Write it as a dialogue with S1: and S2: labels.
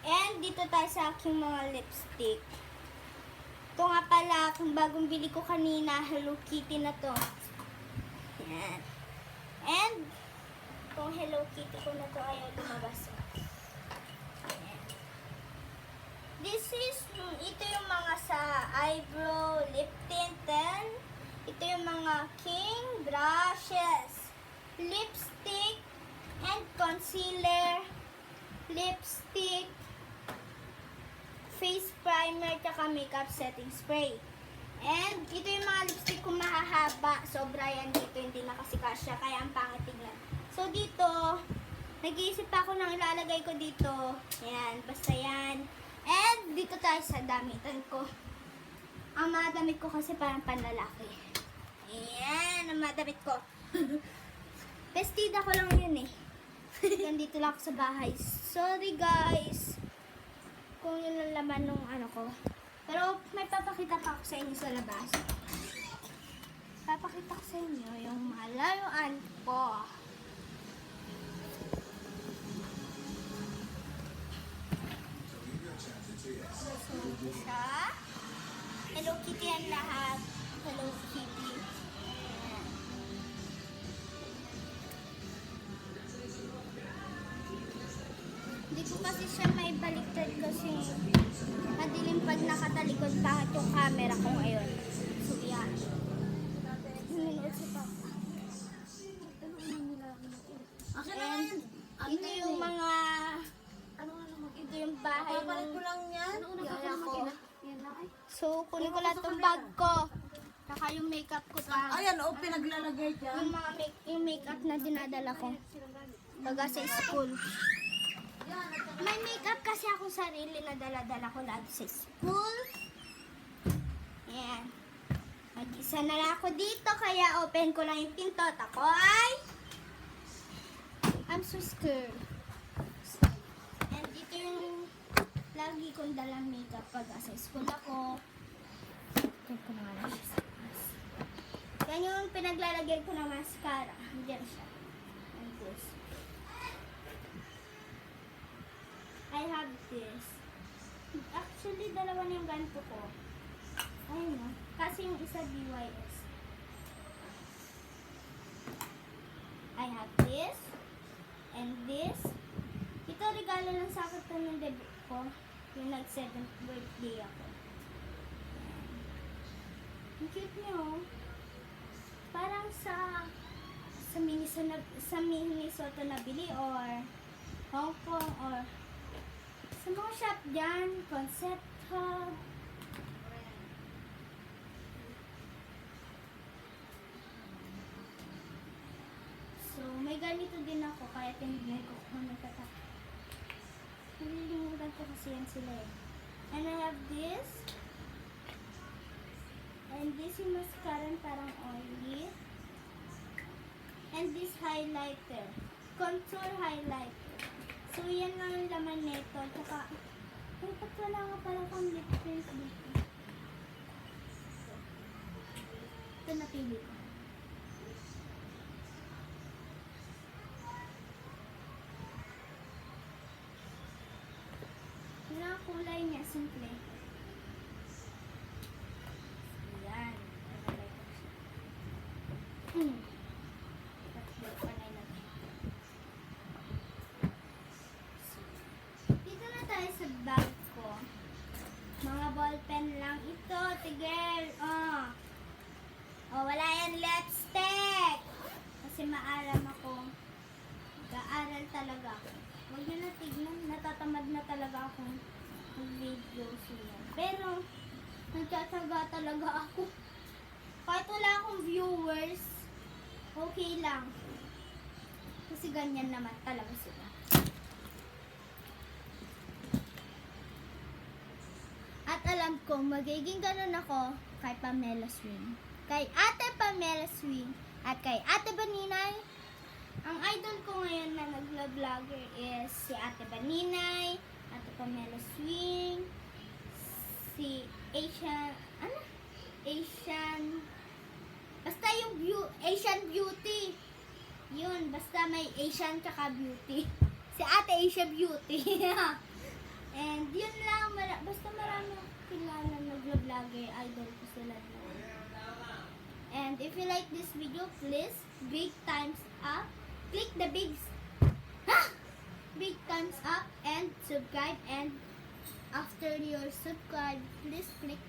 S1: And dito tayo sa aking mga lipstick. Ito nga pala, kung bagong bili ko kanina, Hello Kitty na to. Yan. And, itong Hello Kitty ko na to ayaw lumabas. Yan. Ito yung mga sa eyebrow, lip tint, then, ito yung mga king brushes, lipstick, and concealer, lipstick, face primer, tsaka makeup setting spray. And ito yung mga lipstick ko mahahaba. Sobra yan dito, hindi na kasi kasya, kaya ang pangit tignan. So dito, nag-iisip pa ako ng ilalagay ko dito. Ayan, basta yan. And dito tayo sa damitan ko. Ang mga damit ko kasi parang panlalaki. Ayan, ang mga damit ko. Vestida ko lang yun eh. Nandito lang ako sa bahay. Sorry guys kung yun ang laman nung ano ko. Pero may papakita pa ako sa inyo sa labas. Papakita ko sa inyo yung malayuan ko. So, isa. Hello Kitty ang lahat. Hello Kitty. Ayan. Hindi ko kasi siya may baliktad kasi madilim pag nakatalikod kahit yung camera ko ngayon. So, yan. Minuot si Papa. And ito yung mga ito yung bahay ng yaya ko. So, kunin ko lang itong bag ko. Saka yung makeup ko pa.
S2: Ayan, o, pinaglalagay dyan.
S1: Yung makeup na dinadala ko. Baga sa school. May makeup kasi ako sarili na dala-dala ko lagi sa school. Ayan. Mag-isa na lang ako dito, kaya open ko lang yung pinto. Ako ay I'm so scared. And dito yung lagi kong dalang makeup pag sa school ako. Ito ko na lang siya. Yan yung pinaglalagay ko ng mascara. Diyan siya. And this. I have this. Actually, dalawa na yung ganito ko. Ayun o. Kasi yung isa BYS. I have this. And this. Ito, regalo lang sa akin ito ng debut ko. Yung nag-7th birthday ako. Ang cute niyo. Parang sa Minnesota nabili or Hong Kong or sa mga shop dyan, Concept Hub. So, may ganito din ako, kaya tinignan ko kung nagtatak. Nalilimutan ko kasi yan sila eh. And I have this. And this yung mascara parang oily. And this highlighter. Contour highlighter. So, yan lang yung laman nito. Tsaka, ay, ba't wala nga pala kang lip tint dito? Ito napili ko. Wala ang kulay niya, simple. Ayan. Dito na tayo sa bag ko. Mga ballpen lang ito, tigel. Oh. Oh, wala yan lipstick. Kasi maalam ako. Nag-aaral talaga ako. Huwag nyo na tignan. Natatamad na talaga ako mag-video siya. Pero, nagtatsaga talaga ako. Kahit wala akong viewers, okay lang. Kasi ganyan naman talaga sila. At alam ko, magiging ganun ako kay Pamela Swing. Kay Ate Pamela Swing at kay Ate Baninay. Ang idol ko ngayon na nag-vlogger is si Ate Baninay, Ate Pamela Swing, si Asian, basta yung Asian Beauty. Yun, basta may Asian tsaka beauty. Si Ate Asia Beauty. na vlogger, idol ko sila doon. And if you like this video, please, big thumbs up. Click the big thumbs up and subscribe. And after your subscribe, please click